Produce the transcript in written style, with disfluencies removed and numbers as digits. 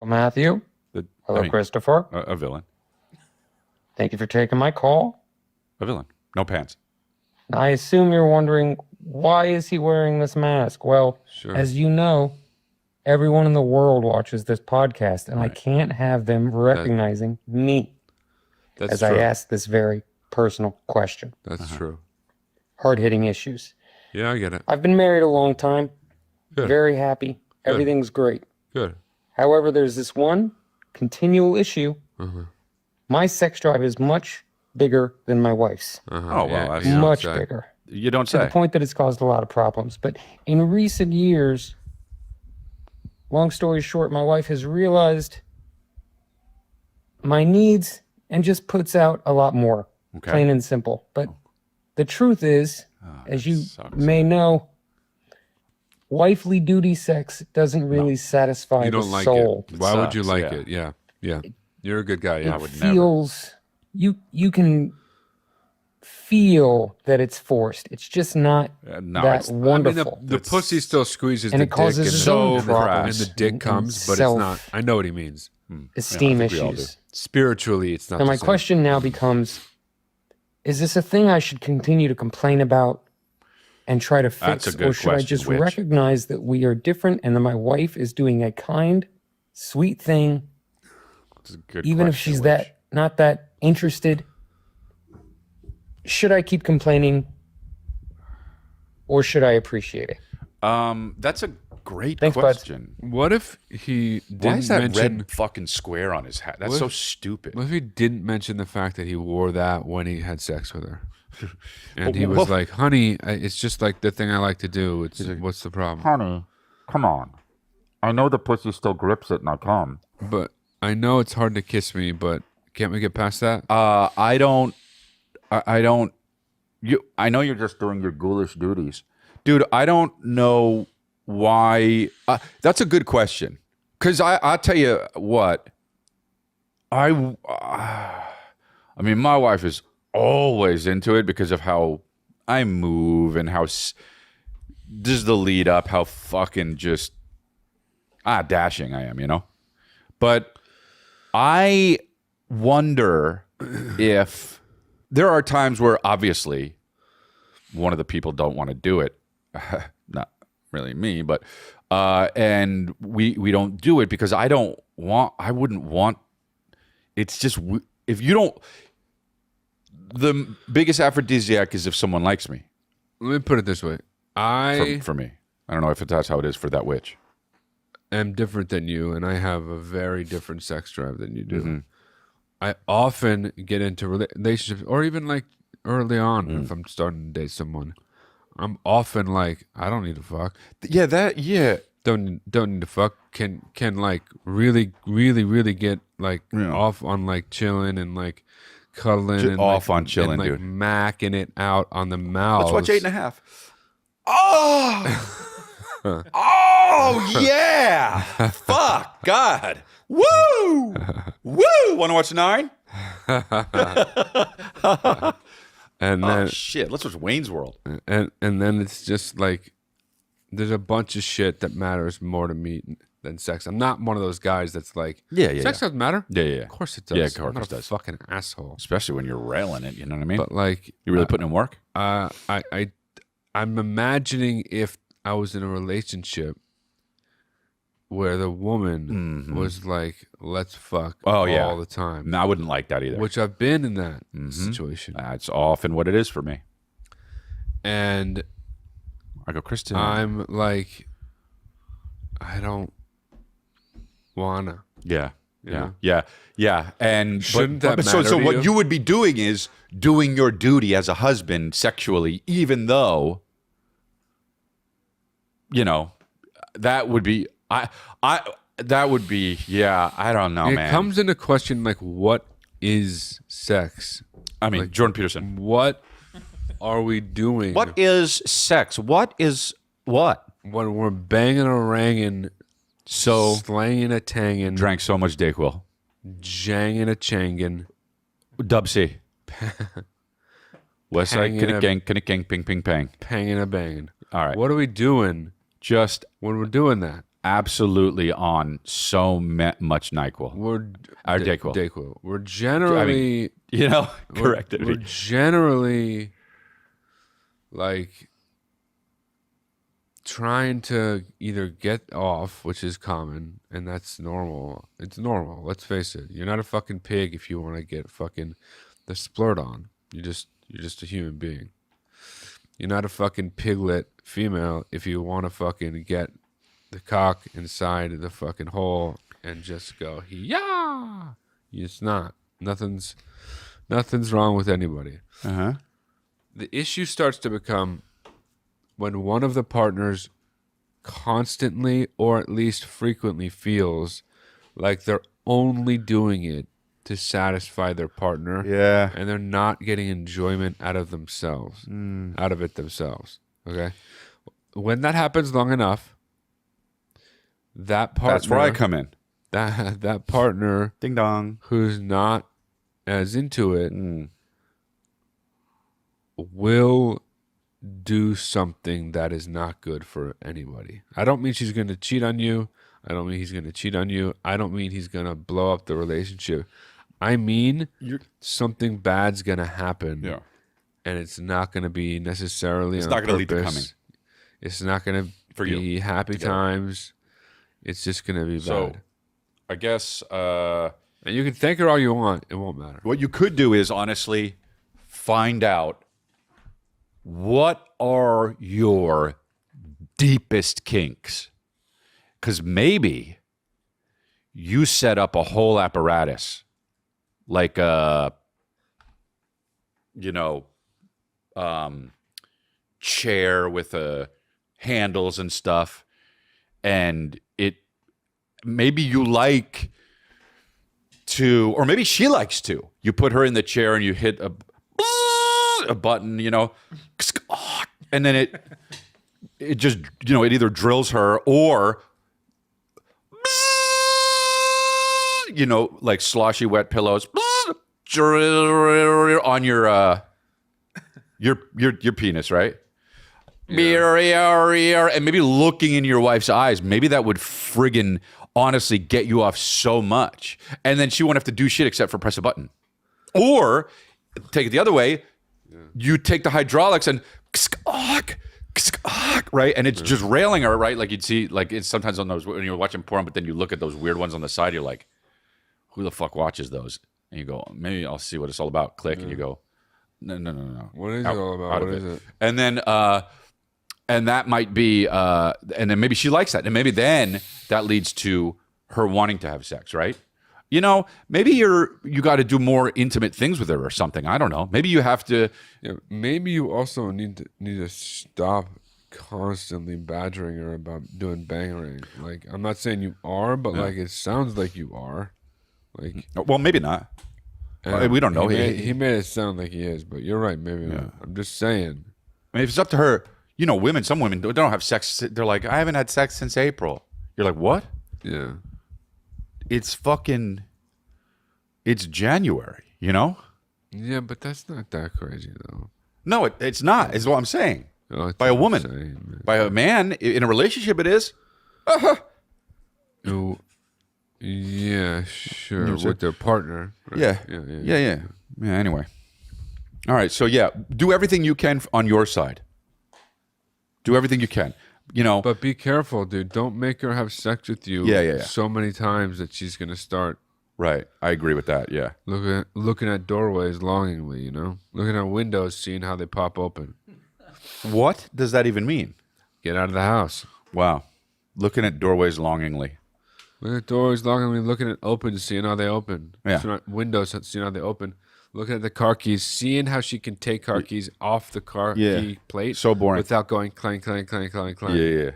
Matthew. Hello, Christopher. A villain. Thank you for taking my call. A villain. No pants. I assume you're wondering, why is he wearing this mask? Well, as you know, everyone in the world watches this podcast, and I can't have them recognizing me as I ask this very personal question. That's true. Hard-hitting issues. Yeah, I get it. I've been married a long time. Good. Very happy. Good. Everything's great. Good. However, there's this one continual issue. My sex drive is much bigger than my wife's. Oh, well, that's much bigger. You don't To say. the point that it's caused a lot of problems. But in recent years, long story short, my wife has realized my needs and just puts out a lot more. Okay. Plain and simple. But the truth is, as you may know, wifely duty sex doesn't really satisfy You the don't like soul. it. Why would you sucks, like yeah. it? Yeah. Yeah. You're a good guy. Yeah. I It would never. feels you can feel that it's forced. It's just not no, that it's- I mean, wonderful. The pussy still squeezes And the it causes dick its and own the, problems and the dick and comes, but self- it's not. I know what he means. esteem I think we all issues. Spiritually, it's not. Now the my same. question now becomes, is this a thing I should continue to complain about and try to fix? That's a good or should I question, just Witch. recognize that we are different and that my wife is doing a kind, sweet thing, That's a good even if question, she's Witch. not that interested? Should I keep complaining or should I appreciate it? That's a great Thanks, bud. question. What if he didn't Why is that mention? red fucking square on his hat? That's so stupid. What if he didn't mention the fact that he wore that when he had sex with her? And he was like, "Honey, it's just like the thing I like to do. It's what's the problem?" Honey, come on. I know the pussy still grips it and I come. But I know it's hard to kiss me, but can't we get past that? I don't. I know you're just doing your ghoulish duties. Dude, I don't know why. That's a good question. Because I'll tell you what. I mean, my wife is always into it because of how I move and how this is the lead up, how fucking just dashing I am, you know? But I wonder if there are times where obviously one of the people don't want to do it. Not really me, but and we don't do it because I wouldn't want. It's just if you don't. The biggest aphrodisiac is if someone likes me. Let me put it this way: For me, I don't know if that's how it is for that witch. am different than you, and I have a very different sex drive than you do. Mm-hmm. I often get into relationships, or even like early on, if I'm starting to date someone, I'm often like, I don't need to fuck. Yeah, Don't need to fuck. Can like really get like off on like chilling and like cuddling and off like, on chilling, and, like, dude. Macking it out on the mouth. Let's watch 8.5. Oh, oh yeah! Fuck God! Woo! Woo! Want to watch 9? And Oh then shit! Let's watch Wayne's World. and then it's just like there's a bunch of shit that matters more to me than sex. I'm not one of those guys that's like, Yeah. sex doesn't matter. Yeah. Of course it does. Yeah, of course I'm not it a does. fucking asshole. Especially when you're railing it. You know what I mean? But like, you really putting in work. I'm imagining if I was in a relationship where the woman was like, let's fuck all the time. No, I wouldn't like that either. Which I've been in that situation. That's often what it is for me. And I go, Kristen. I'm like, I don't wanna. Yeah. know? Yeah. And Shouldn't that so matter to what you? you would be doing is doing your duty as a husband sexually, even though, you know, that would be I don't know, It man. comes into question like, what is sex? I mean, Jordan Peterson. What are we doing? What is sex? What is what? When we're banging a rangin', So slanging a tangin', drank so much Dayquil. jangin' a changin', Dub C. West Side, kinnick gang, ping, ping, pang. pangin' a bangin'. All right. What are we doing Just when we're doing that? absolutely on so much NyQuil. We're DayQuil. DayQuil. We're generally, corrected we're me. generally like trying to either get off, which is common, and that's normal. It's normal. Let's face it. You're not a fucking pig if you want to get fucking the splurt on. You're just a human being. You're not a fucking piglet female if you want to fucking get the cock inside the fucking hole and just go, yeah. It's not. Nothing's wrong with anybody. Uh-huh. The issue starts to become when one of the partners constantly or at least frequently feels like they're only doing it to satisfy their partner. Yeah. And they're not getting enjoyment out of themselves, out of it themselves. Okay. When that happens long enough, that partner. That's where I come in. That partner. Ding dong. Who's not as into it will do something that is not good for anybody. I don't mean she's going to cheat on you. I don't mean he's going to cheat on you. I don't mean he's going to blow up the relationship. I mean something bad's going to happen. Yeah. And it's not going to be necessarily It's on not going to lead to purpose. coming. It's not going to be happy together. times. It's just going to be bad. I guess And you can thank her all you want. It won't matter. what you could do is honestly find out what are your deepest kinks. Because maybe you set up a whole apparatus like chair with handles and stuff, and maybe you like to, or maybe she likes to. You put her in the chair and you hit a button, and then it just it either drills her or like sloshy wet pillows on your penis, right? Yeah. And maybe looking in your wife's eyes, maybe that would friggin' honestly get you off so much. And then she won't have to do shit except for press a button. Or take it the other way, you take the hydraulics and right? And it's just railing her, right? Like you'd see, like it's sometimes on those, when you're watching porn, but then you look at those weird ones on the side, you're like, who the fuck watches those? And you go, maybe I'll see what it's all about. Click, and you go, no. What is it all about? What is it? And then, and that might be, and then maybe she likes that. And maybe then that leads to her wanting to have sex, right? Maybe you got to do more intimate things with her or something. I don't know. Maybe you have to. Yeah, maybe you also need to stop constantly badgering her about doing bangering. Like, I'm not saying you are, but like it sounds like you are. Like, well, maybe not. We don't know. He made it sound like he is, but you're right. Maybe not. I'm just saying. I mean, if it's up to her, some women don't have sex. They're like, I haven't had sex since April. You're like, what? Yeah. It's January, Yeah, but that's not that crazy though. No, it's not, is what I'm saying. Oh, By a woman. By a man, in a relationship, it is. Oh, yeah, sure. With their partner. Right? Yeah. Anyway. All right. So, do everything you can on your side. Do everything you can. But be careful, dude. Don't make her have sex with you so many times that she's going to start. Right. I agree with that. Yeah. Looking at doorways longingly, Looking at windows, seeing how they pop open. What does that even mean? Get out of the house. Wow. Looking at doorways longingly. Looking at doors longingly, looking at open, seeing how they open. Yeah. Windows, seeing how they open. Looking at the car keys, seeing how she can take car keys off the car key plate. So boring. Without going clang, clang, clang, clang, clang. Yeah.